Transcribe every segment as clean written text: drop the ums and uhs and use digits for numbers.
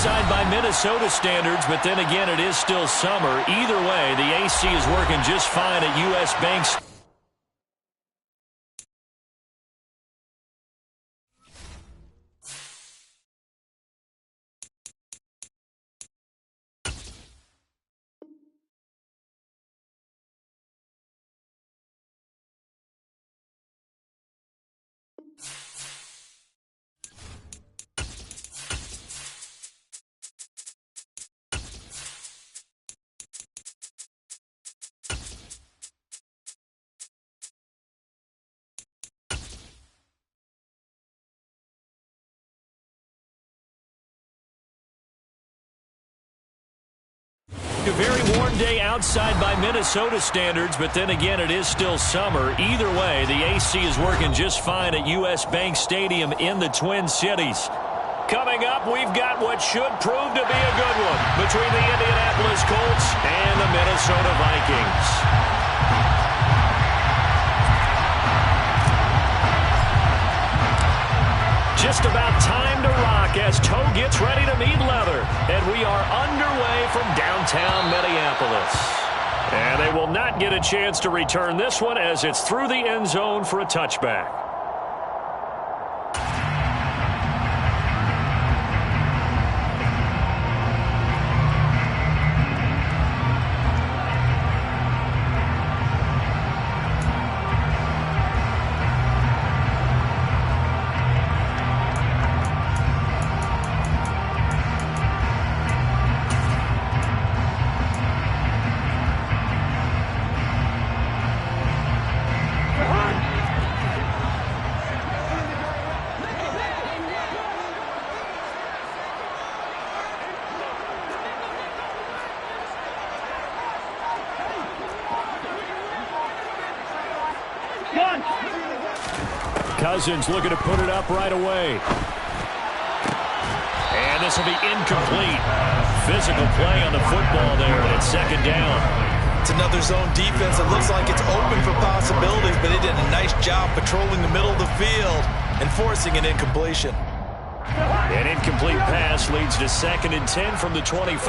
outside by Minnesota standards, but then again, it is still summer. Either way, the AC is working just fine at U.S. Banks. A very warm day outside by Minnesota standards, but then again, it is still summer. Either way, the AC is working just fine at U.S. Bank Stadium in the Twin Cities. Coming up, we've got what should prove to be a good one between the Indianapolis Colts and the Minnesota Vikings. Just about time to rock as Toe gets ready to meet leather. And we are underway from downtown Minneapolis. And they will not get a chance to return this one as it's through the end zone for a touchback. Cousins looking to put it up right away. And this will be incomplete. Physical play on the football there, and it's second down. It's another zone defense. It looks like it's open for possibilities, but they did a nice job patrolling the middle of the field and forcing an incompletion. An incomplete pass leads to 2nd and 10 from the 25.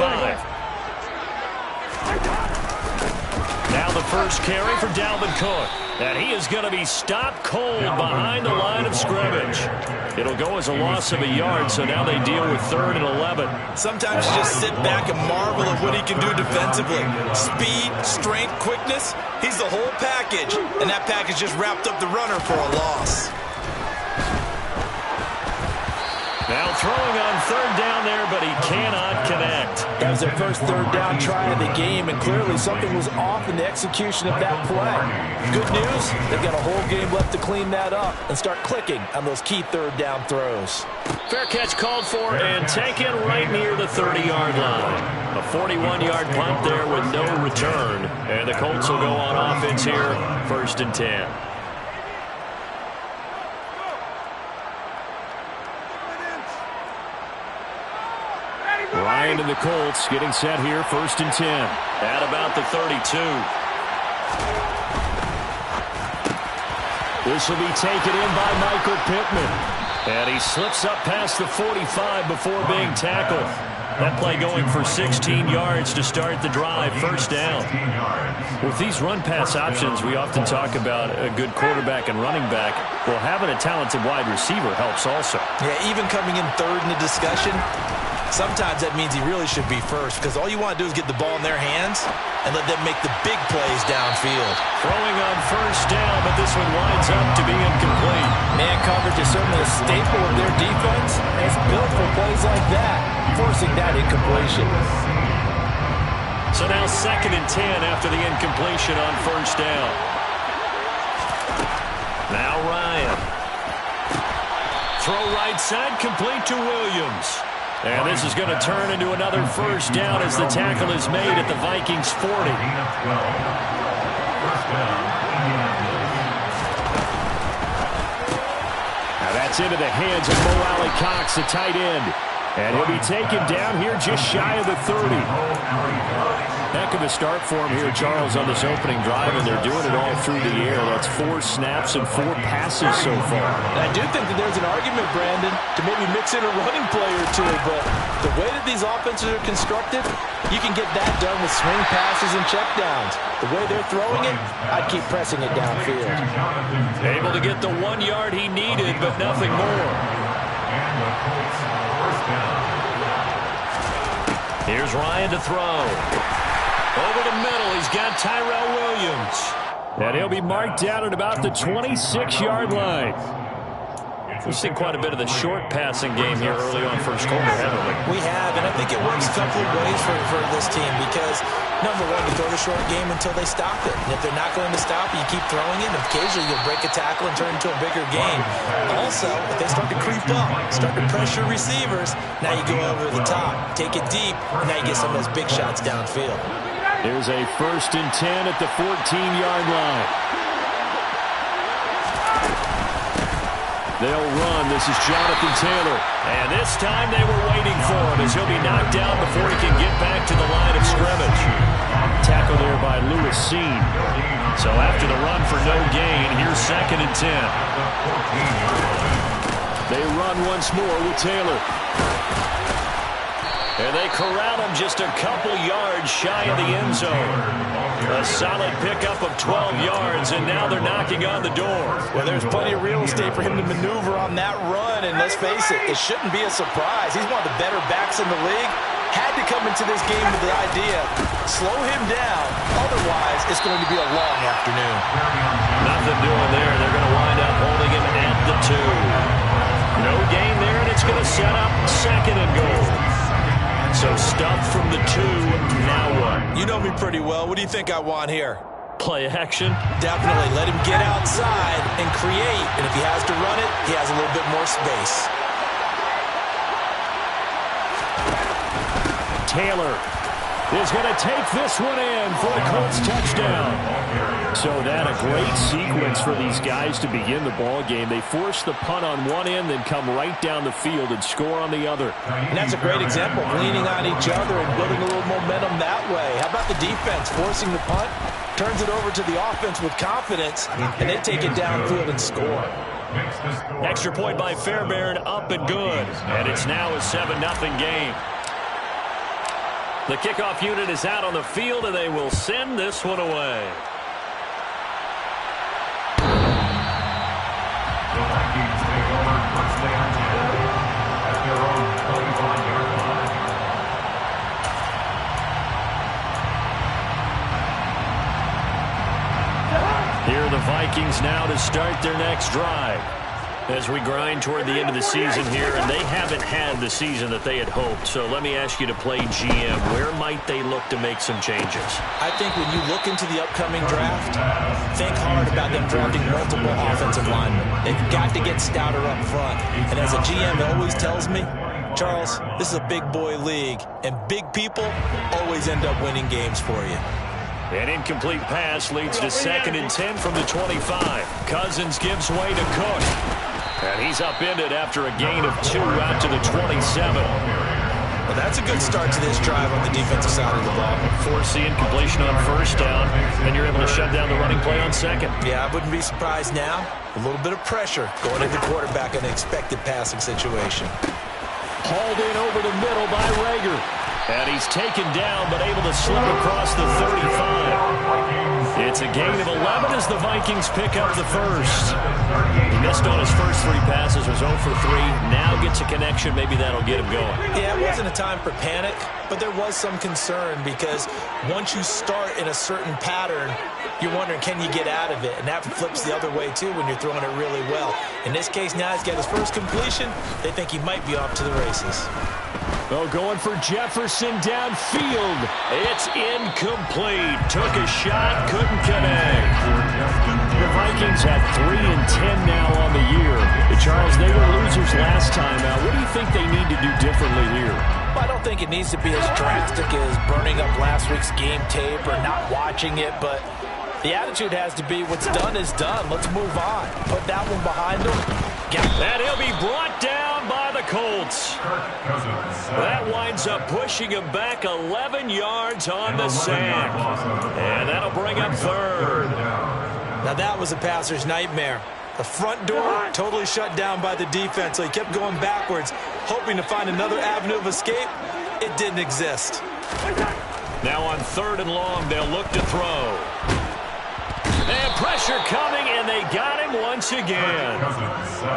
Now the first carry for Dalvin Cook. And he is going to be stopped cold behind the line of scrimmage. It'll go as a loss of a yard, so now they deal with 3rd and 11. Sometimes you just sit back and marvel at what he can do defensively. Speed, strength, quickness, he's the whole package. And that package just wrapped up the runner for a loss. Now throwing on 3rd down there, but he cannot connect. That was their first 3rd down try of the game, and clearly something was off in the execution of that play. Good news, they've got a whole game left to clean that up and start clicking on those key 3rd down throws. Fair catch called for and taken right near the 30-yard line. A 41-yard punt there with no return. And the Colts will go on offense here, 1st and 10. Ryan and the Colts getting set here, 1st and 10. At about the 32. This will be taken in by Michael Pittman. And he slips up past the 45 before being tackled. That play going for 16 yards to start the drive, 1st down. With these run-pass options, we often talk about a good quarterback and running back. Well, having a talented wide receiver helps also. Yeah, even coming in 3rd in the discussion, sometimes that means he really should be first, because all you want to do is get the ball in their hands and let them make the big plays downfield. Throwing on 1st down, but this one winds up to be incomplete. Man coverage is certainly a staple of their defense. It's built for plays like that, forcing that incompletion. So now 2nd and 10 after the incompletion on 1st down. Now Ryan. Throw right side, complete to Williams. And this is going to turn into another 1st down as the tackle is made at the Vikings 40. Now that's into the hands of Mo Alley-Cox, the tight end. And he'll be taken down here just shy of the 30. Heck of a start for him here, Charles, on this opening drive, and they're doing it all through the air. That's 4 snaps and 4 passes so far. And I do think that there's an argument, Brandon, to maybe mix in a running play or two, but the way that these offenses are constructed, you can get that done with swing passes and checkdowns. The way they're throwing it, I'd keep pressing it downfield. Able to get the 1 yard he needed, but nothing more. Here's Ryan to throw. Over the middle, he's got Tyrell Williams. And he'll be marked down at about the 26-yard line. We've seen quite a bit of the short passing game here early on first quarter, haven't we? We have, and I think it works a couple of ways for this team because, number one, you throw the short game until they stop it. And if they're not going to stop it, you keep throwing it, and occasionally you'll break a tackle and turn it into a bigger game. Also, if they start to creep up, start to pressure receivers, now you go over the top, take it deep, and now you get some of those big shots downfield. Here's a 1st and 10 at the 14-yard line. They'll run. This is Jonathan Taylor. And this time they were waiting for him as he'll be knocked down before he can get back to the line of scrimmage. Tackle there by Lewis Seen. So after the run for no gain, here's 2nd and 10. They run once more with Taylor. And they corral him just a couple yards shy of the end zone. A solid pickup of 12 yards, and now they're knocking on the door. Well, there's plenty of real estate for him to maneuver on that run, and let's face it, it shouldn't be a surprise. He's one of the better backs in the league. Had to come into this game with the idea, slow him down, otherwise it's going to be a long afternoon. Nothing doing there. They're going to wind up holding him at the 2. No gain there, and it's going to set up 2nd and goal. So stuffed from the 2, now what? You know me pretty well. What do you think I want here? Play action? Definitely. Let him get outside and create. And if he has to run it, he has a little bit more space. Taylor is going to take this one in for a Colts touchdown. So that a great sequence for these guys to begin the ball game. They force the punt on one end, then come right down the field and score on the other. And that's a great example of leaning on each other and building a little momentum that way. How about the defense forcing the punt, turns it over to the offense with confidence, and they take it downfield and score. Extra point by Fairbairn, up and good. And it's now a 7-0 game. The kickoff unit is out on the field, and they will send this one away. The Vikings take over first down at their own 35-yard line. Here are the Vikings now to start their next drive. As we grind toward the end of the season here, and they haven't had the season that they had hoped. So let me ask you to play GM. Where might they look to make some changes? I think when you look into the upcoming draft, think hard about them drafting multiple offensive linemen. They've got to get stouter up front. And as a GM always tells me, Charles, this is a big boy league, and big people always end up winning games for you. An incomplete pass leads to 2nd and 10 from the 25. Cousins gives way to Cook. And he's upended after a gain of 2 out to the 27. Well, that's a good start to this drive on the defensive side of the ball. Forcing completion on 1st down, and you're able to shut down the running play on 2nd. Yeah, I wouldn't be surprised now. A little bit of pressure going at the quarterback in an expected passing situation. Hauled in over the middle by Rager. And he's taken down, but able to slip across the 35. It's a gain of 11 as the Vikings pick up the first. He missed on his first 3 passes, was 0 for 3. Now gets a connection. Maybe that'll get him going. Yeah, it wasn't a time for panic, but there was some concern because once you start in a certain pattern, you're wondering, can you get out of it? And that flips the other way, too, when you're throwing it really well. In this case, now he's got his first completion. They think he might be off to the races. Oh, going for Jefferson downfield. It's incomplete. Took a shot, couldn't connect. The Vikings have 3 and 10 now on the year. Charles, they were losers last time out. What do you think they need to do differently here? Well, I don't think it needs to be as drastic as burning up last week's game tape or not watching it, but the attitude has to be what's done is done. Let's move on. Put that one behind them And he'll be brought down by the Colts. That winds up pushing him back 11 yards on the sack. And that'll bring up third. Now that was a passer's nightmare. The front door totally shut down by the defense, so he kept going backwards, hoping to find another avenue of escape. It didn't exist. Now on 3rd and long, they'll look to throw. And pressure coming, and they got him once again.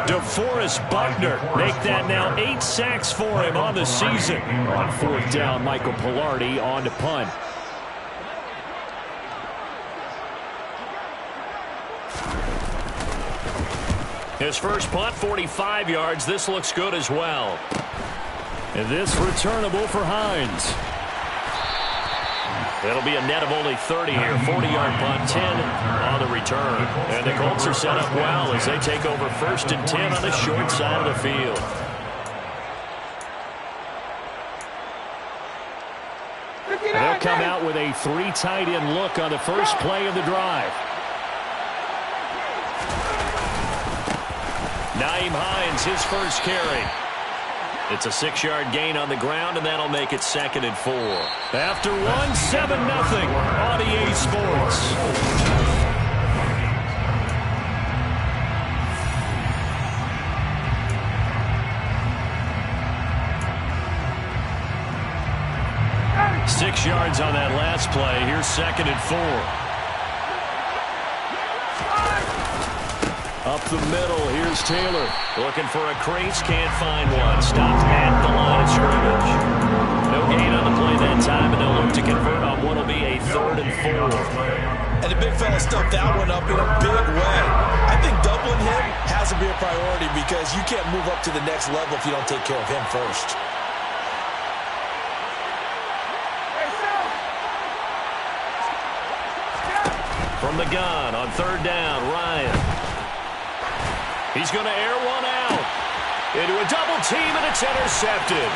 DeForest Buckner make that now 8 sacks for him on the season. On 4th down, Michael Pilardi on to punt. His first punt, 45 yards. This looks good as well. And this returnable for Hines. It'll be a net of only 30 here. 40-yard punt, 10 on the return. And the Colts are set up well as they take over 1st and 10 on the short side of the field. They'll come out with a 3 tight end look on the first play of the drive. Nyheim Hines, his first carry. It's a 6-yard gain on the ground, and that'll make it 2nd and 4. After 1, 7-0 on EA Sports. Six yards on that last play. Here's 2nd and 4. Up the middle, here's Taylor. Looking for a crease, can't find one. Stopped at the line of scrimmage. No gain on the play that time, and they'll look to convert on what will be a 3rd and 4. And the big fella stuffed that one up in a big way. I think doubling him has to be a priority because you can't move up to the next level if you don't take care of him first. From the gun on 3rd down, Ryan. He's going to air one out. Into a double team, and it's intercepted.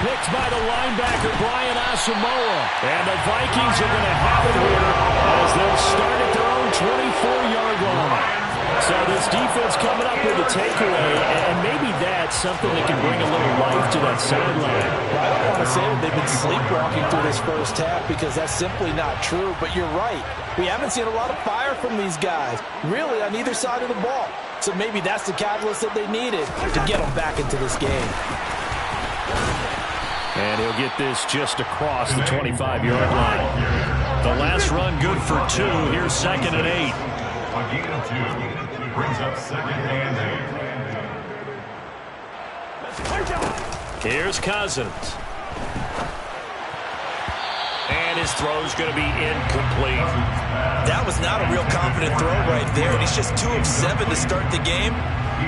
Picked by the linebacker, Brian Asamoah. And the Vikings are going to have it here as they'll start at their own 24-yard line. So this defense coming up with a takeaway, and maybe that's something that can bring a little life to that sideline. I don't want to say that they've been sleepwalking through this first half because that's simply not true, but you're right. We haven't seen a lot of fire from these guys, really, on either side of the ball. So maybe that's the catalyst that they needed to get them back into this game. And he'll get this just across the 25-yard line. The last run good for 2. Here's 2nd and 8. A gain of 2 brings up 2nd and 8. Here's Cousins. And his throw's going to be incomplete. That was not a real confident throw right there, and he's just 2 of 7 to start the game.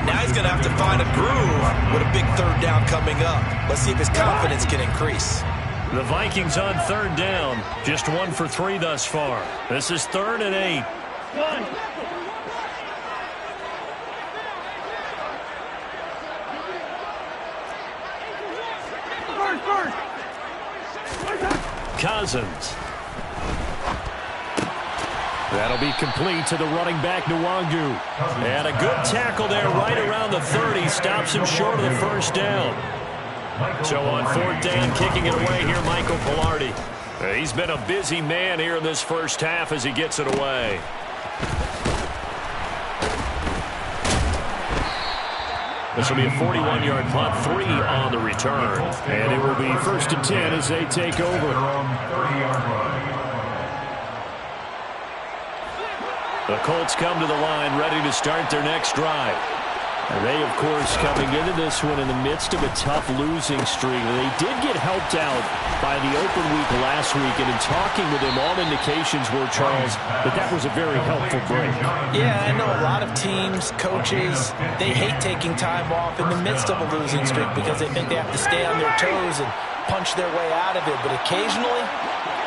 Now he's going to have to find a groove with a big 3rd down coming up. Let's see if his confidence can increase. The Vikings on 3rd down, just 1 for 3 thus far. This is 3rd and 8. Cousins. That'll be complete to the running back, Nwangu. And a good tackle there right around the 30. Stops him short of the first down. So on 4th down, kicking it away here, Michael Pilardi. He's been a busy man here in this first half as he gets it away. This will be a 41-yard punt, 3 on the return. And it will be 1st and 10 as they take over. The Colts come to the line ready to start their next drive. And they, of course, coming into this one in the midst of a tough losing streak. They did get helped out by the open week last week, and in talking with him, all indications were, Charles, that was a very helpful break. Yeah, I know a lot of teams, coaches, they hate taking time off in the midst of a losing streak because they think they have to stay on their toes and punch their way out of it. But occasionally,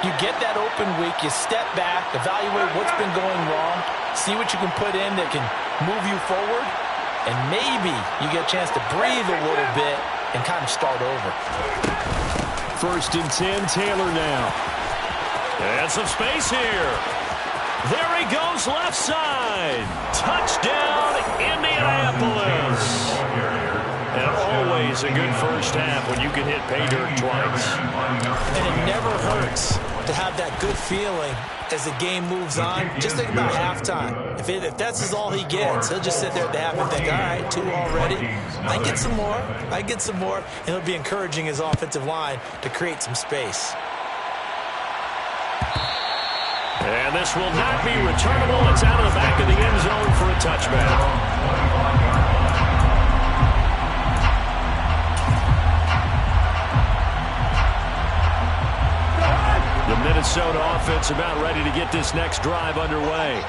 you get that open week, you step back, evaluate what's been going wrong, see what you can put in that can move you forward, and maybe you get a chance to breathe a little bit and kind of start over. 1st and 10, Taylor now. And some space here. There he goes left side. Touchdown, Indianapolis. And always a good first half when you can hit pay dirt twice. And it never hurts to have that good feeling as the game moves on. Just think about halftime. If that's all he gets, he'll just sit there at the half and think, all right, 2 already. I get some more. I get some more. And he'll be encouraging his offensive line to create some space. And this will not be returnable. It's out of the back of the end zone for a touchback. The Minnesota offense about ready to get this next drive underway.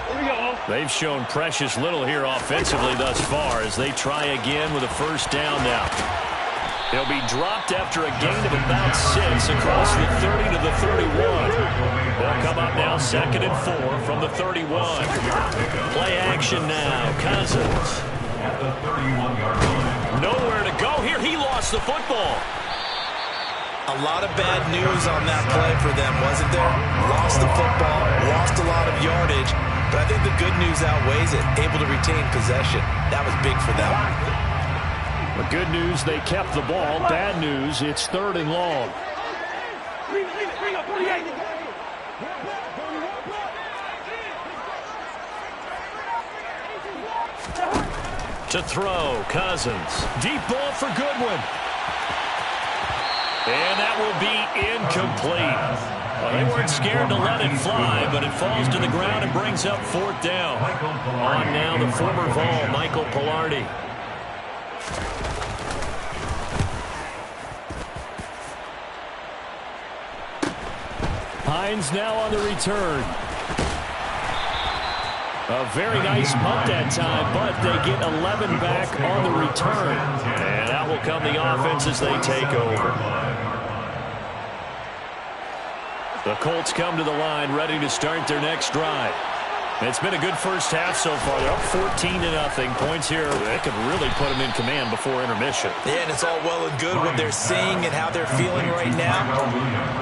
They've shown precious little here offensively thus far as they try again with a first down now. They'll be dropped after a gain of about 6 across the 30 to the 31. They'll come up now 2nd and 4 from the 31. Play action now. Cousins. Nowhere to go here. He lost the football. A lot of bad news on that play for them, wasn't there? Lost the football, lost a lot of yardage, but I think the good news outweighs it. Able to retain possession. That was big for them. The good news, they kept the ball. Bad news, it's 3rd and long. To throw, Cousins. Deep ball for Goodwin. And that will be incomplete. Well, they weren't scared to let it fly, but it falls to the ground and brings up 4th down. On now the former Vol, Michael Pilardi. Hines now on the return. A very nice punt that time, but they get 11 back on the return. And out will come the offense as they take over. The Colts come to the line, ready to start their next drive. It's been a good first half so far. They're up 14-0. Points here, they could really put them in command before intermission. Yeah, and it's all well and good what they're seeing and how they're feeling right now.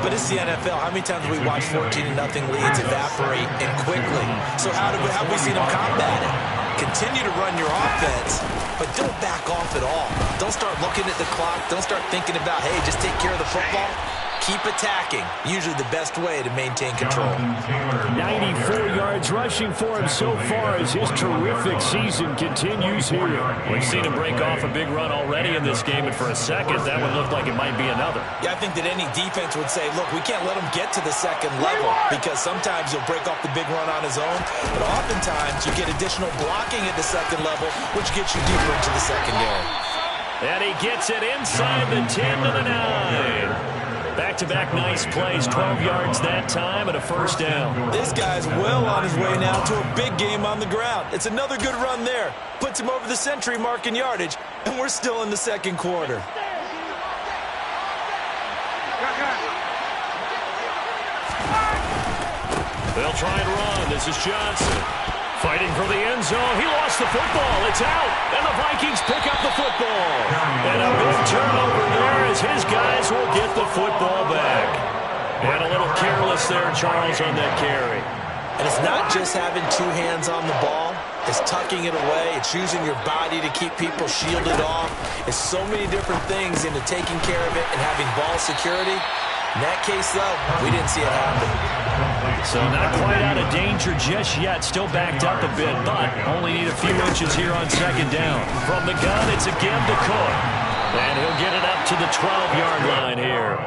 But it's the NFL. How many times have we watched 14-0 leads evaporate and quickly? So how have we seen them combat it? Continue to run your offense, but don't back off at all. Don't start looking at the clock. Don't start thinking about, hey, just take care of the football. Keep attacking. Usually the best way to maintain control. 94 yards rushing for him so far as his terrific season continues here. We've seen him break off a big run already in this game, and for a second, that would look like it might be another. Yeah, I think that any defense would say, look, we can't let him get to the second level because sometimes he'll break off the big run on his own, but oftentimes you get additional blocking at the second level, which gets you deeper into the secondary. And he gets it inside the 10 to the 9. Back-to-back nice plays, 12 yards that time and a first down. This guy's well on his way now to a big game on the ground. It's another good run there. Puts him over the century mark in yardage, and we're still in the second quarter. They'll try and run. This is Johnson. Fighting for the end zone. He lost the football. It's out. And the Vikings pick up the football. And a big turnover there as his guys will get the football back. And a little careless there, Charles, on that carry. And it's not just having 2 hands on the ball. It's tucking it away. It's using your body to keep people shielded off. It's so many different things into taking care of it and having ball security. In that case, though, we didn't see it happen. So not quite out of danger just yet. Still backed up a bit, but only need a few inches here on second down. From the gun, it's again to Cook. And he'll get it up to the 12-yard line here.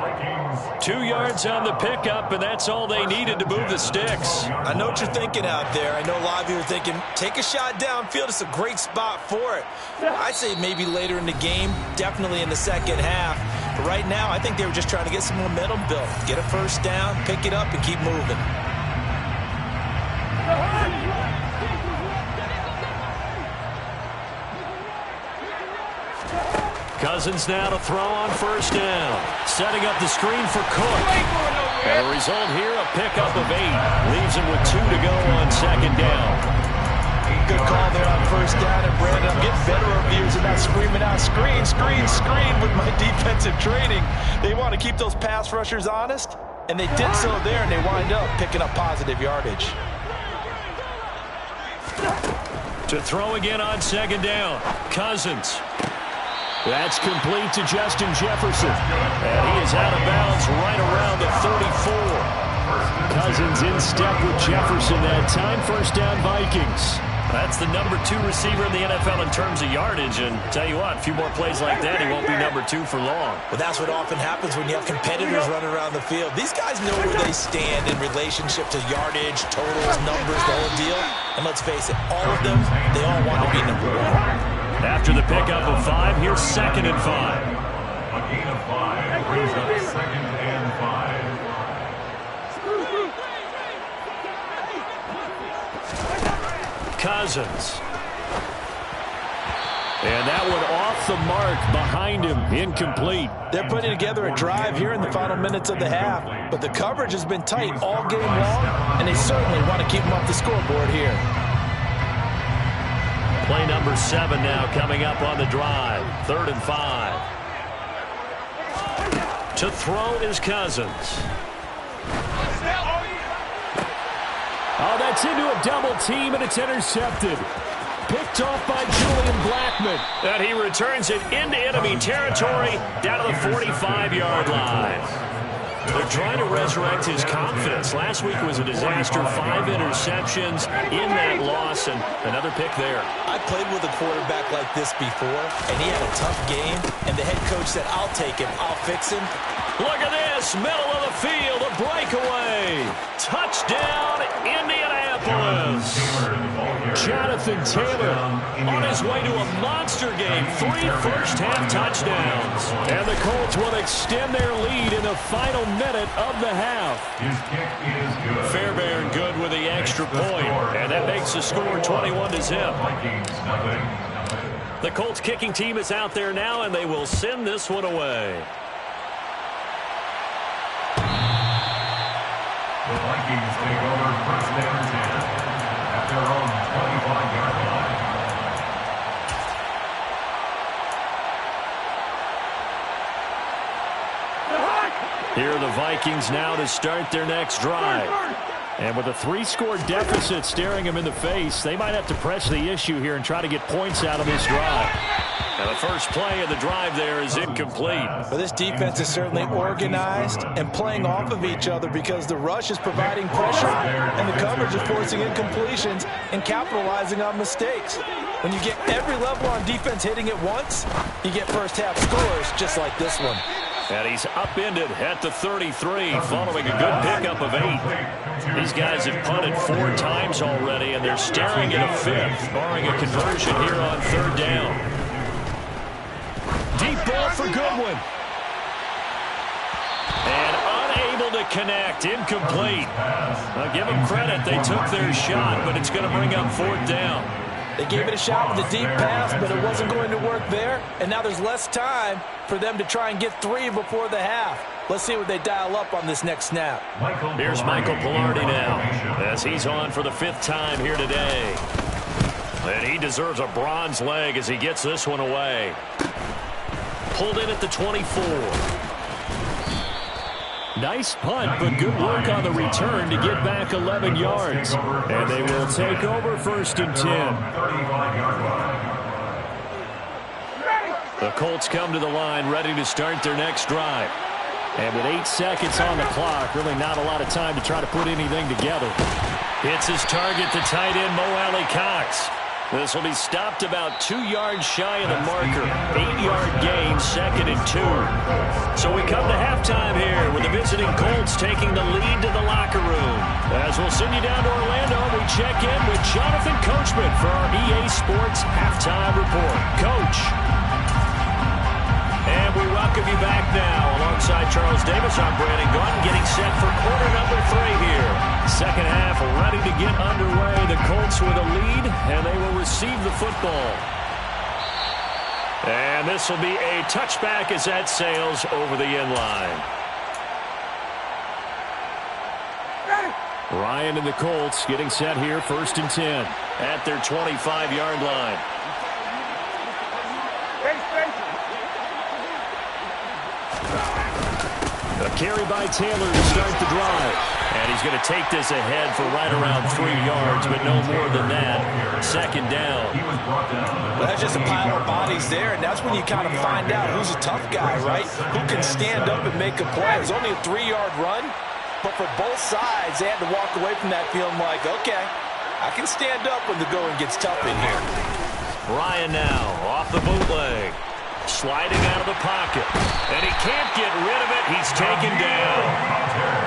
2 yards on the pickup, and that's all they needed to move the sticks. I know what you're thinking out there. I know a lot of you are thinking, take a shot downfield. It's a great spot for it. I'd say maybe later in the game, definitely in the second half. But right now, I think they were just trying to get some momentum built. Get a first down, pick it up, and keep moving. Cousins now to throw on first down. Setting up the screen for Cook. And the result here, a pickup of 8. Leaves him with 2 to go on second down. Good call there on first down. And Brandon, I'm getting better reviews and not screaming out, screen, screen, screen with my defensive training. They want to keep those pass rushers honest, and they did so there, and they wind up picking up positive yardage. To throw again on second down. Cousins. That's complete to Justin Jefferson. And he is out of bounds right around the 34. Cousins in step with Jefferson that time. First down, Vikings. That's the number 2 receiver in the NFL in terms of yardage. And tell you what, a few more plays like that, he won't be number 2 for long. Well, that's what often happens when you have competitors running around the field. These guys know where they stand in relationship to yardage, totals, numbers, the whole deal. And let's face it, all of them, they all want to be number 1. After the pickup of 5, here's 2nd and 5. A gain of 5 brings up 2nd and 5. Cousins. And that one off the mark behind him. Incomplete. They're putting together a drive here in the final minutes of the half, but the coverage has been tight all game long, and they certainly want to keep them off the scoreboard here. Play number 7 now coming up on the drive. 3rd and 5. To throw is Cousins. Oh, that's into a double team, and it's intercepted. Picked off by Julian Blackmon. And he returns it into enemy territory down to the 45-yard line. They're trying to resurrect his confidence. Last week was a disaster. 5 interceptions in that loss, and another pick there. I played with a quarterback like this before, and he had a tough game, and the head coach said, I'll take him, I'll fix him. Look at this, middle of the field, a breakaway. Touchdown, Indianapolis. Jonathan Taylor on his way to a monster game. 3 first-half touchdowns. And the Colts will extend their lead in the final minute of the half. His kick is good. Fairbairn good with the extra point, and that makes the score 21-0. Vikings, nothing. The Colts kicking team is out there now, and they will send this one away. The Vikings take over first down 10 at their own 25-yard line. Here are the Vikings now to start their next drive. And with a 3-score deficit staring them in the face, they might have to press the issue here and try to get points out of this drive. And the first play of the drive there is incomplete. But this defense is certainly organized and playing off of each other because the rush is providing pressure and the coverage is forcing incompletions and capitalizing on mistakes. When you get every level on defense hitting it once, you get first-half scores just like this one. And he's upended at the 33 following a good pickup of 8. These guys have punted 4 times already, and they're staring at a 5th, barring a conversion here on 3rd down. Deep ball for Goodwin. And unable to connect. Incomplete. I'll give them credit. They took their shot, but it's going to bring up 4th down. They gave it a shot with a deep pass, but it wasn't going to work there. And now there's less time for them to try and get 3 before the half. Let's see what they dial up on this next snap. Here's Michael Pilardi now, as he's on for the 5th time here today. And he deserves a bronze leg as he gets this one away. Pulled in at the 24. Nice punt, but good work on the return to get back 11 yards. And they will take over 1st and 10. The Colts come to the line ready to start their next drive. And with 8 seconds on the clock, really not a lot of time to try to put anything together. Hits his target, the tight end, Mo Alley-Cox. This will be stopped about 2 yards shy of the marker. 8-yard gain, 2nd and 2. So we come to halftime here with the visiting Colts taking the lead to the locker room. As we'll send you down to Orlando, we check in with Jonathan Coachman for our EA Sports Halftime Report. Coach. And we welcome you back now. Alongside Charles Davis, I'm Brandon Gordon, getting set for quarter number 3 here. Second half ready to get underway. The Colts with a lead, and they will receive the football. And this will be a touchback as that sails over the end line. Ryan and the Colts getting set here, 1st and 10. At their 25-yard line. A carry by Taylor to start the drive. And And he's going to take this ahead for right around 3 yards, but no more than that. Second down. Well, that's just a pile of bodies there, and that's when you kind of find out who's a tough guy, right? Who can stand up and make a play. It was only a 3-yard run, but for both sides, they had to walk away from that feeling like, okay, I can stand up when the going gets tough in here. Ryan now off the bootleg. Sliding out of the pocket. And he can't get rid of it. He's taken down.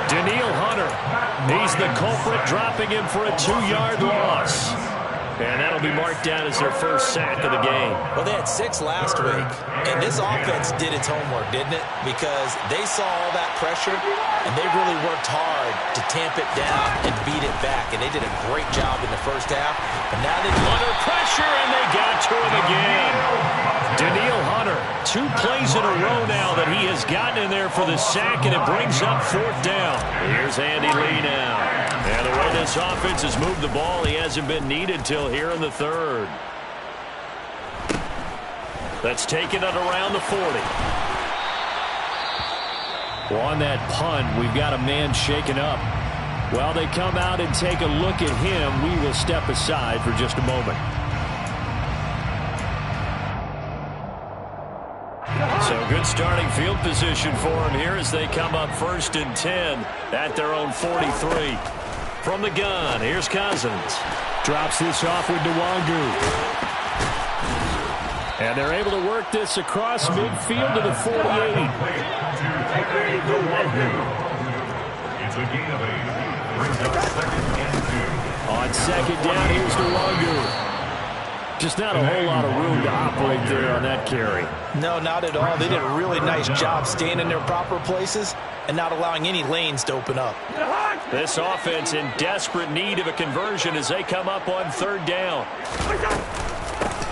Danielle Hunter. He's the culprit, dropping him for a 2-yard loss. And that'll be marked down as their first sack of the game. Well, they had 6 last week, and this offense did its homework, didn't it? Because they saw all that pressure, and they really worked hard to tamp it down and beat it back. And they did a great job in the first half. But now they're under pressure, and they got to him again. Danielle Hunter, 2 plays in a row now that he has gotten in there for the sack, and it brings up 4th down. Here's Andy Lee now. And the way this offense has moved the ball, he hasn't been needed till here in the 3rd. That's taken at around the 40. Well, on that punt, we've got a man shaken up. While they come out and take a look at him, we will step aside for just a moment. So good starting field position for him here as they come up 1st and 10 at their own 43. From the gun, here's Cousins. Drops this off with Nwangu. And they're able to work this across midfield to the 48. It's a gain of 8. Brings up 2nd and 2. On 2nd down, here's Nwangu. Just not a whole lot of room to operate there on that carry. No, not at all. They did a really nice job staying in their proper places and not allowing any lanes to open up. This offense in desperate need of a conversion as they come up on 3rd down.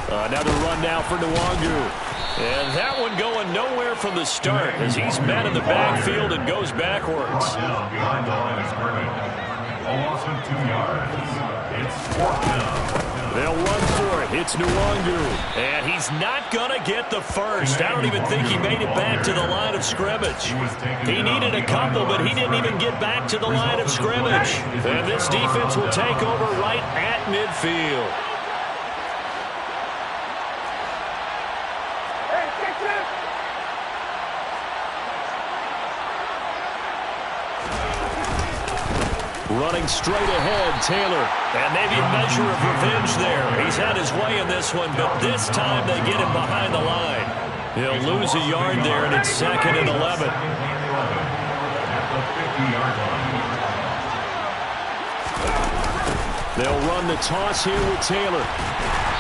Another run now for Nwangu. And that one going nowhere from the start as he's met in the backfield and goes backwards. Behind the line of scrimmage. A loss of 2 yards. It's 4th down. They'll run for it. It's Nwangu. And he's not going to get the first. I don't even think he made it back to the line of scrimmage. He needed a couple, but he didn't even get back to the line of scrimmage. And this defense will take over right at midfield. Running straight ahead, Taylor. And maybe a measure of revenge there. He's had his way in this one, but this time they get him behind the line. He'll lose a yard there, and it's 2nd and 11. They'll run the toss here with Taylor.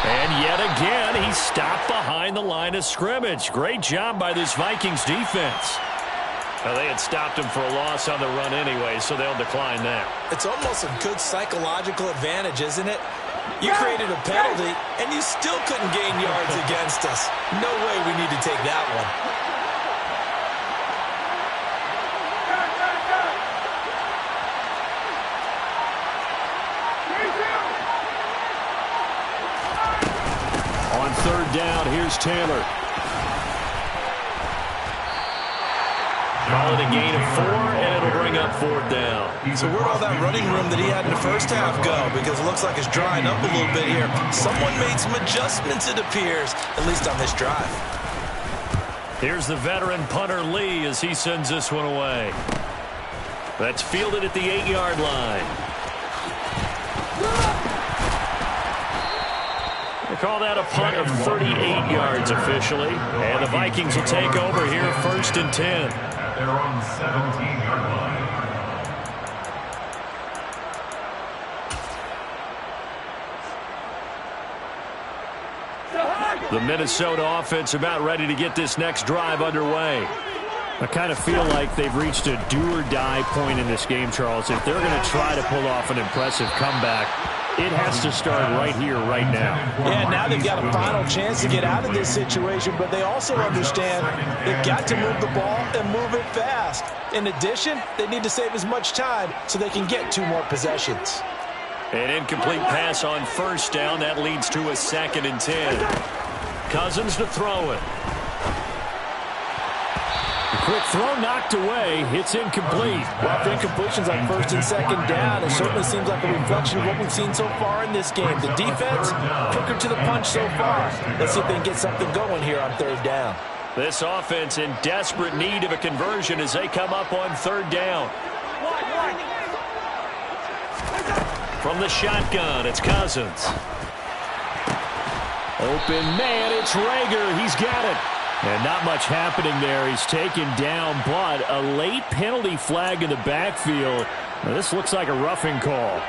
And yet again, he's stopped behind the line of scrimmage. Great job by this Vikings defense. Well, they had stopped him for a loss on the run anyway, so they'll decline that. It's almost a good psychological advantage, isn't it? You created a penalty, and you still couldn't gain yards against us. No way we need to take that one. On 3rd down, here's Taylor. Call it a gain of 4, and it'll bring up 4th down. So where'd all that running room that he had in the first half go? Because it looks like it's drying up a little bit here. Someone made some adjustments, it appears, at least on this drive. Here's the veteran punter Lee as he sends this one away. That's fielded at the 8-yard line. They call that a punt of 38 yards officially. And the Vikings will take over here 1st and 10. They're on 17-yard line. The Minnesota offense about ready to get this next drive underway. I kind of feel like they've reached a do-or-die point in this game, Charles. If they're going to try to pull off an impressive comeback, it has to start right here, right now. Yeah, now they've got a final chance to get out of this situation, but they also understand they've got to move the ball and move it fast. In addition, they need to save as much time so they can get 2 more possessions. An incomplete pass on 1st down. That leads to a 2nd and 10. Cousins to throw it. Quick throw knocked away. It's incomplete. Well, for incompletions on first and second down, it certainly seems like a reflection of what we've seen so far in this game. The defense, quicker to the punch so far. Let's see if they can get something going here on third down. This offense in desperate need of a conversion as they come up on third down. From the shotgun, it's Cousins. Open man, it's Rager. He's got it. And not much happening there. He's taken down, but a late penalty flag in the backfield. Now, this looks like a roughing call.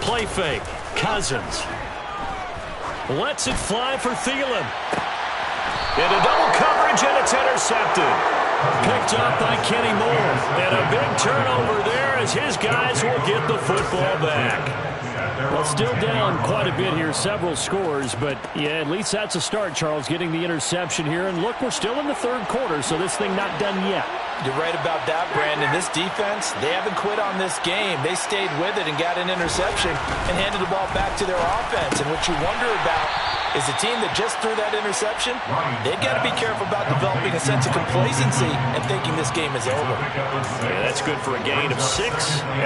Play fake. Cousins lets it fly for Thielen. Into double coverage, and it's intercepted. Picked up by Kenny Moore. And a big turnover there as his guys will get the football back. Well, still down quite a bit here, several scores, but yeah, at least that's a start, Charles, getting the interception here. And look, we're still in the third quarter, so this thing not done yet. You're right about that, Brandon. This defense, they haven't quit on this game. They stayed with it and got an interception and handed the ball back to their offense. And what you wonder about is the team that just threw that interception, they've got to be careful about developing a sense of complacency and thinking this game is over. Yeah, that's good for a gain of 6,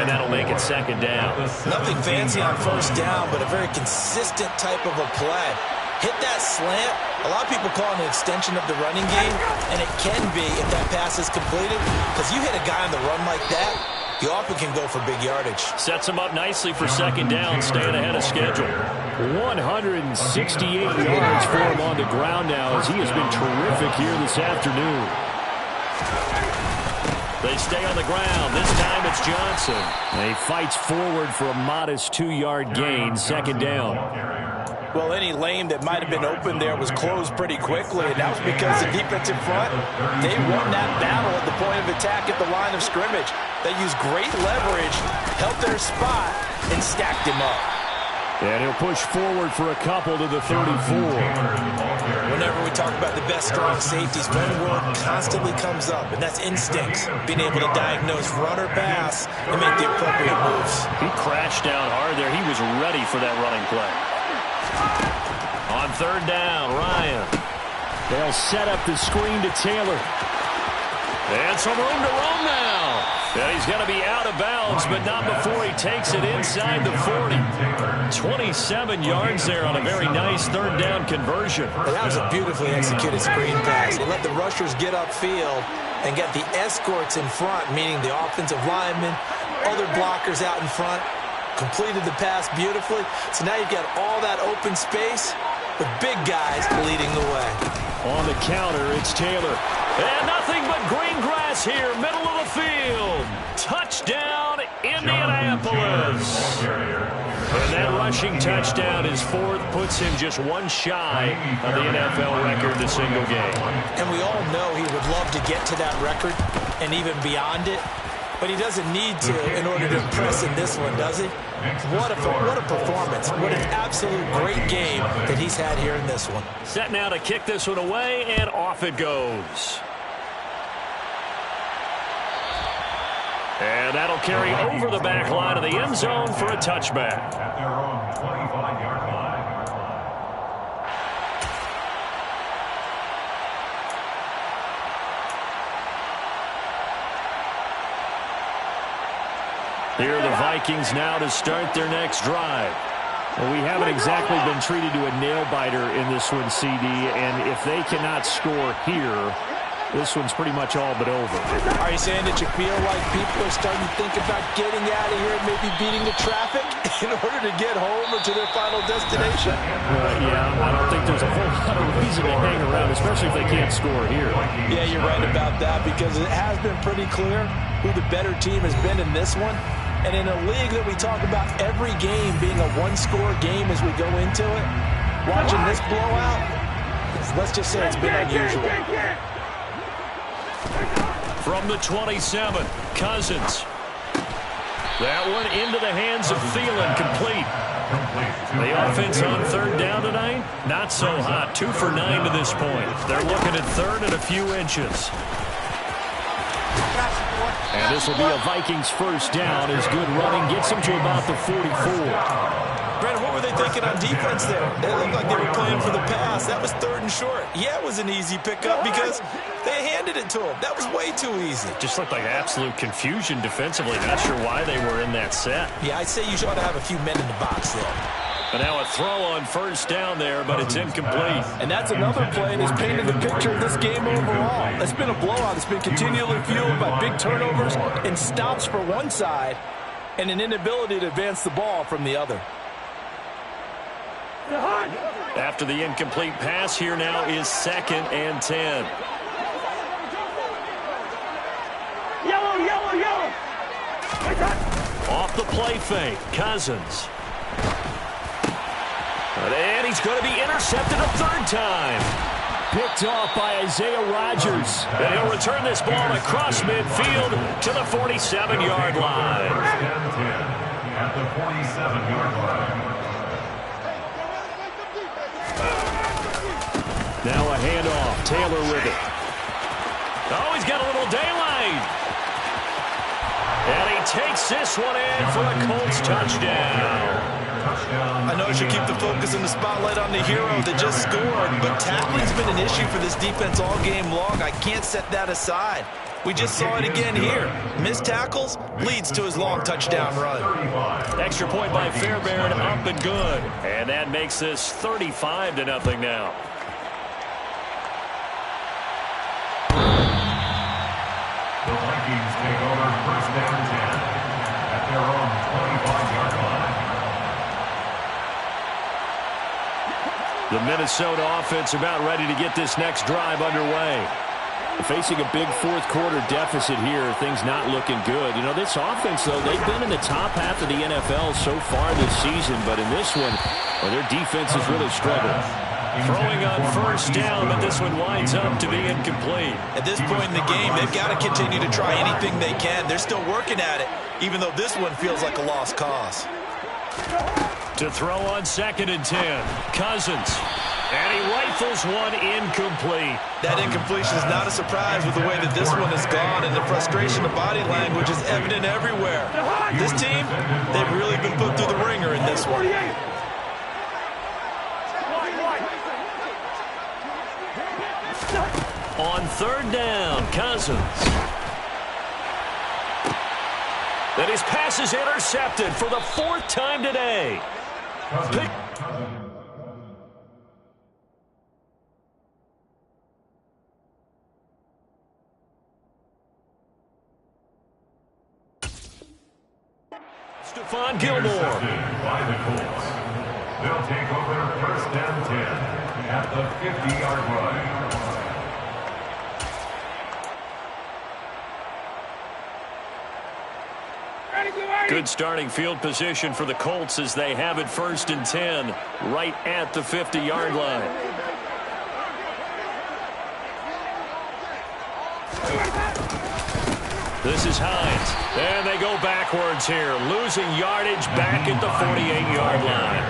and that'll make it second down. Nothing fancy on first down, but a very consistent type of a play. Hit that slant. A lot of people call it an extension of the running game, and it can be if that pass is completed, because you hit a guy on the run like that, you often can go for big yardage. Sets him up nicely for second down, staying ahead of schedule. 168 yards for him on the ground now as he has been terrific here this afternoon. They stay on the ground. This time it's Johnson. And he fights forward for a modest 2-yard gain, second down. Well, any lane that might have been open there was closed pretty quickly, and that was because the defensive front, they won that battle at the point of attack at the line of scrimmage. They used great leverage, held their spot, and stacked him up. And he'll push forward for a couple to the 34. Whenever we talk about the best strong safeties, one word constantly comes up, and that's instincts. Being able to diagnose run or pass and make the appropriate moves. He crashed down hard there. He was ready for that running play. On third down, Ryan. They'll set up the screen to Taylor. And some room to roam now. And he's going to be out of bounds, but not before he takes it inside the 40. 27 yards there on a very nice third down conversion. Well, that was a beautifully executed screen pass. They let the rushers get upfield and get the escorts in front, meaning the offensive linemen, other blockers out in front. Completed the pass beautifully. So now you've got all that open space with big guys leading the way. On the counter, it's Taylor. And nothing but green grass here, middle of the field. Touchdown, Indianapolis. And that rushing touchdown, his fourth, puts him just one shy of the NFL record in a single game. And we all know he would love to get to that record and even beyond it. But he doesn't need to in order to impress in this one, does he? What a performance. What an absolute great game that he's had here in this one. Set now to kick this one away, and off it goes. And that'll carry over the back line of the end zone for a touchback. At their own 25-yard line. Here are the Vikings now to start their next drive. Well, we haven't exactly been treated to a nail-biter in this one, CD, and if they cannot score here, this one's pretty much all but over. Are you saying that you feel like people are starting to think about getting out of here and maybe beating the traffic in order to get home or to their final destination? Yeah, I don't think there's a whole lot of reason to hang around, especially if they can't score here. Yeah, you're right about that because it has been pretty clear who the better team has been in this one. And in a league that we talk about every game being a one-score game as we go into it, watching this blowout, let's just say it's been unusual. From the 27, Cousins. That one into the hands of Thielen, complete. The offense on third down tonight, not so hot. 2 for 9 to this point. They're looking at third and a few inches. And this will be a Vikings first down as good running gets them to about the 44. Brandon, what were they thinking on defense there? They looked like they were playing for the pass. That was 3rd and short. Yeah, it was an easy pickup because they handed it to them. That was way too easy. Just looked like absolute confusion defensively. Not sure why they were in that set. Yeah, I'd say you ought to have a few men in the box there. But now a throw on first down there, but it's incomplete. And that's another play that's painted the picture of this game overall. It's been a blowout. It's been continually fueled by big turnovers and stops for one side and an inability to advance the ball from the other. After the incomplete pass, here now is 2nd and 10. Yellow. Off the play fake, Cousins. And he's going to be intercepted a 3rd time. Picked off by Isaiah Rodgers. And he'll return this ball across midfield to the 47-yard line. At the 47-yard line. Now a handoff. Taylor with it. Oh, he's got a little daylight. And he takes this one in for a Colts touchdown. I know I should keep the focus and the spotlight on the hero that just scored, but tackling's been an issue for this defense all game long. I can't set that aside. We just saw it again here. Missed tackles leads to his long touchdown run. Extra point by Fairbairn, up and good. And that makes this 35-0 now. The Vikings take over first down 10 at their own 25-yard line. The Minnesota offense about ready to get this next drive underway. Facing a big 4th quarter deficit here, things not looking good. You know, this offense, though, they've been in the top half of the NFL so far this season, but in this one, well, their defense has really struggled. Throwing on first down, but this one winds up to be incomplete. At this point in the game, they've got to continue to try anything they can. They're still working at it, even though this one feels like a lost cause. To throw on 2nd and 10, Cousins. And he rifles one incomplete. That incompletion is not a surprise with the way that this one has gone, and the frustration of body language is evident everywhere. This team, they've really been put through the ringer in this one. On 3rd down, Cousins. And his pass is intercepted for the 4th time today. Stephon Gilmore. By the Colts. They'll take over first down 10 at the 50-yard line. Good starting field position for the Colts as they have it 1st and 10 right at the 50-yard line. This is Hines. And they go backwards here, losing yardage back at the 48-yard line.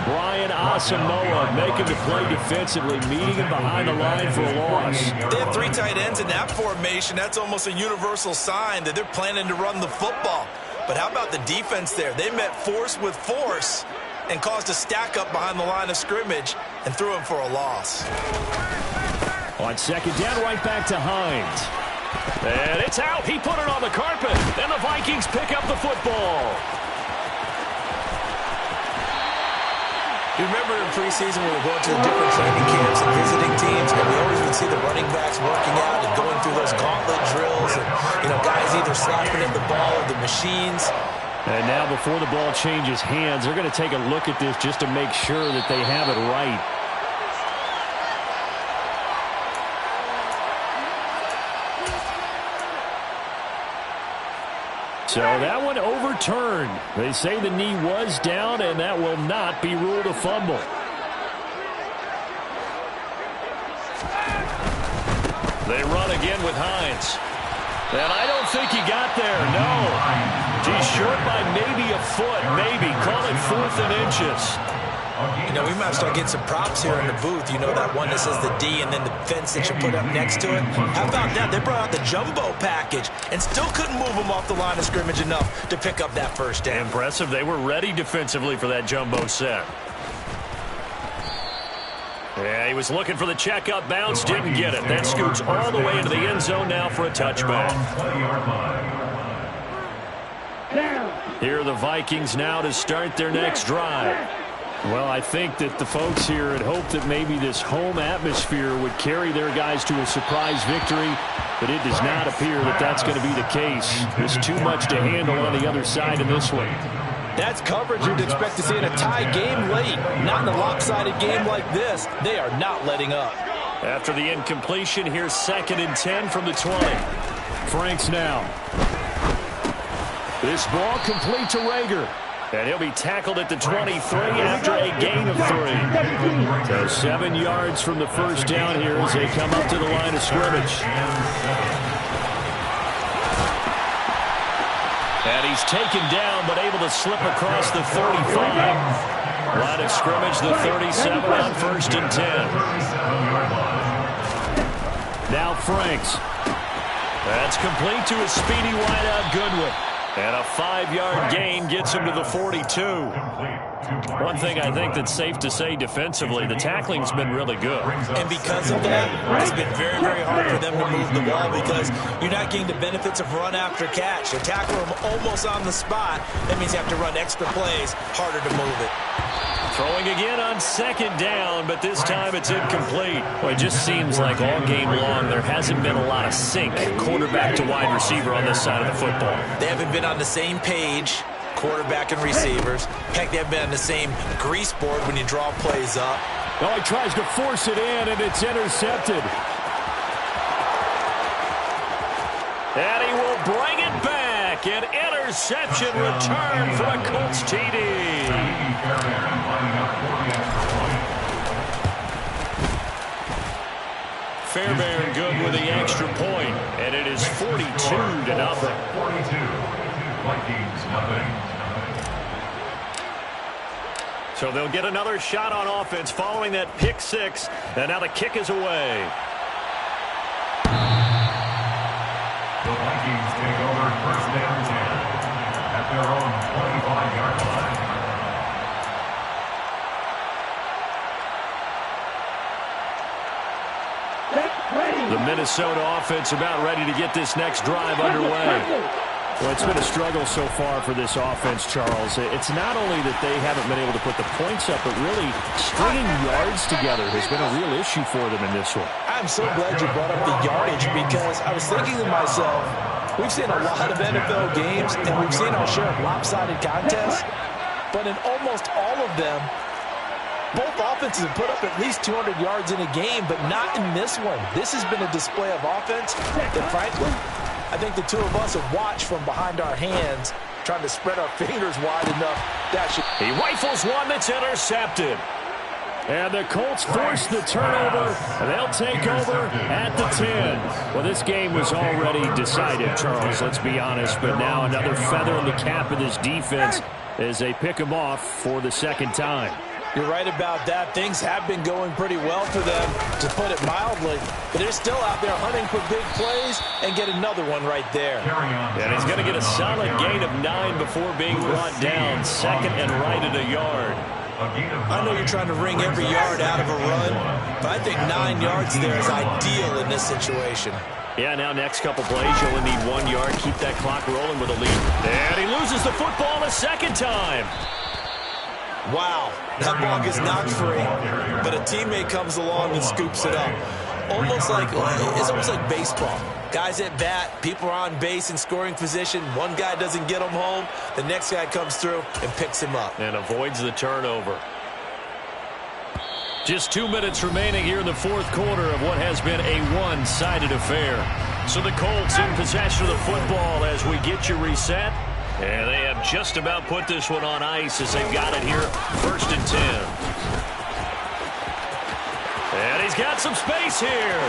Brian Asamoah making the play defensively, meeting him behind the line for a loss. They have 3 tight ends in that formation. That's almost a universal sign that they're planning to run the football. But how about the defense there? They met force with force and caused a stack up behind the line of scrimmage and threw him for a loss. On 2nd down, right back to Hines. And it's out. He put it on the carpet. And the Vikings pick up the football. You remember in preseason when we were going to the different training camps and visiting teams, and we always would see the running backs working out and going through those gauntlet drills, and guys either slapping at the ball or the machines. And now before the ball changes hands, they're going to take a look at this just to make sure that they have it right. So that one overturned. They say the knee was down, and that will not be ruled a fumble. They run again with Hines. And I don't think he got there, no. He's short by maybe a foot, maybe. Call it 4th and inches. You know, we might start getting some props here in the booth. You know, that one that says the D and then the fence that you put up next to it. How about that? They brought out the jumbo package and still couldn't move them off the line of scrimmage enough to pick up that first down. Impressive. They were ready defensively for that jumbo set. Yeah, he was looking for the checkup bounce, didn't get it. That scoots all the way into the end zone now for a touchback. Here are the Vikings now to start their next drive. Well, I think that the folks here had hoped that maybe this home atmosphere would carry their guys to a surprise victory, but it does not appear that that's going to be the case. There's too much to handle on the other side in this one. That's coverage you'd expect to see in a tie game late. Not in a lopsided game like this. They are not letting up. After the incompletion, here's 2nd and 10 from the 20. Franks now. This ball complete to Rager. And he'll be tackled at the 23 after a gain of 3. So 7 yards from the first down here as they come up to the line of scrimmage. And he's taken down, but able to slip across the 35. Line of scrimmage, the 37 on 1st and 10. Now Franks. That's complete to a speedy wideout Goodwin. And a 5-yard gain gets him to the 42. One thing I think that's safe to say defensively, the tackling's been really good. And because of that, it's been very, very hard for them to move the ball because you're not getting the benefits of run after catch. They tackle them almost on the spot. That means you have to run extra plays, harder to move it. Throwing again on 2nd down, but this time it's incomplete. Well, it just seems like all game long there hasn't been a lot of sync, quarterback to wide receiver on this side of the football. They haven't been on the same page, quarterback and receivers. Heck, they haven't been on the same grease board when you draw plays up. Oh, he tries to force it in, and it's intercepted. And he will bring it back. An interception return for a Colts TD. Fairbairn good with the extra point, and it is 42-0. 42. Vikings nothing. So they'll get another shot on offense following that pick 6, and now the kick is away. The Vikings take over 1st and 10 at their own 25-yard line. The Minnesota offense about ready to get this next drive underway. Well, it's been a struggle so far for this offense, Charles. It's not only that they haven't been able to put the points up, but really stringing yards together has been a real issue for them in this one. I'm so glad you brought up the yardage because I was thinking to myself, we've seen a lot of NFL games and we've seen our share of lopsided contests, but in almost all of them, both offenses have put up at least 200 yards in a game, but not in this one. This has been a display of offense that, frankly, I think the two of us have watched from behind our hands, trying to spread our fingers wide enough. He rifles one that's intercepted. And the Colts force the turnover. They'll take over at the 10. Well, this game was already decided, Charles, let's be honest. But now another feather in the cap of this defense as they pick them off for the 2nd time. You're right about that. Things have been going pretty well for them, to put it mildly. But they're still out there hunting for big plays and get another one right there. And he's going to get a solid gain of 9 before being brought down. 2nd and right at a yard. I know you're trying to wring every yard out of a run, but I think 9 yards there is ideal in this situation. Yeah, now next couple plays, you only need 1 yard. Keep that clock rolling with a lead. And he loses the football a 2nd time. Wow, that ball gets knocked free, but a teammate comes along and scoops it up. It's almost like baseball. Guys at bat, people are on base in scoring position. One guy doesn't get him home. The next guy comes through and picks him up. And avoids the turnover. Just 2 minutes remaining here in the 4th quarter of what has been a one-sided affair. So the Colts in possession of the football as we get you reset. And they have just about put this one on ice as they've got it here, 1st and 10. And he's got some space here.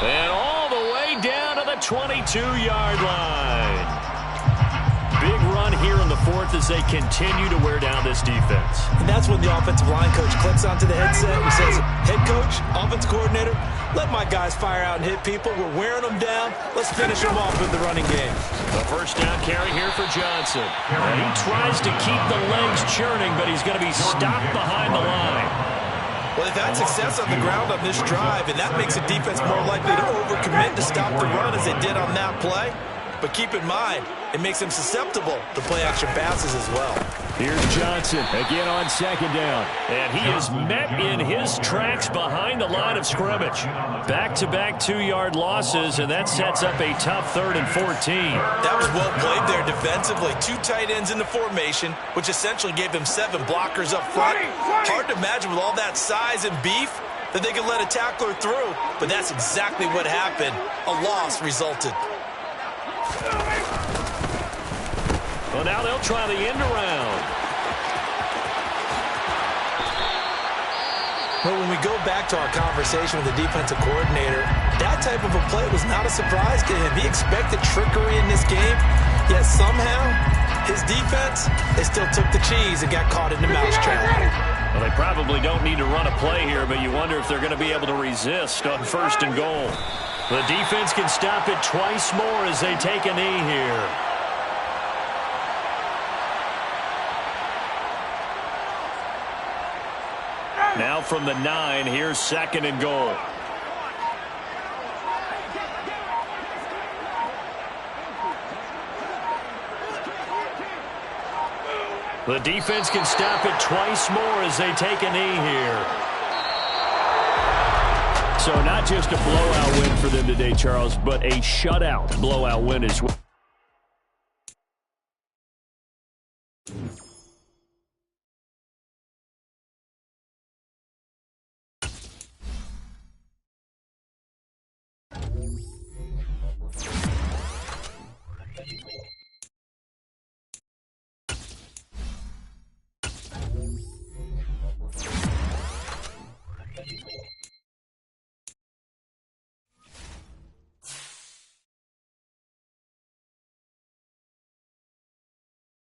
And all the way down to the 22-yard line. Big run here in the fourth as they continue to wear down this defense. And that's when the offensive line coach clicks onto the headset and says, head coach, offense coordinator, let my guys fire out and hit people. We're wearing them down. Let's finish them off with the running game. The first down carry here for Johnson. And he tries to keep the legs churning, but he's going to be stopped behind the line. Well, they've had success on the ground on this drive, and that makes the defense more likely to overcommit to stop the run as they did on that play. But keep in mind, it makes them susceptible to play-action passes as well. Here's Johnson again on second down. And he is met in his tracks behind the line of scrimmage. Back-to-back 2-yard losses, and that sets up a tough 3rd and 14. That was well played there defensively. 2 tight ends in the formation, which essentially gave them 7 blockers up front. Hard to imagine with all that size and beef that they could let a tackler through, but that's exactly what happened. A loss resulted. Well, now they'll try the end around. Well, when we go back to our conversation with the defensive coordinator, that type of a play was not a surprise to him. He expected trickery in this game, yet somehow his defense, they still took the cheese and got caught in the mousetrap. Well, they probably don't need to run a play here, but you wonder if they're going to be able to resist on 1st and goal. The defense can stop it twice more as they take a knee here. Now from the 9, here's 2nd and goal. The defense can stop it twice more as they take a knee here. So not just a blowout win for them today, Charles, but a shutout blowout win as well.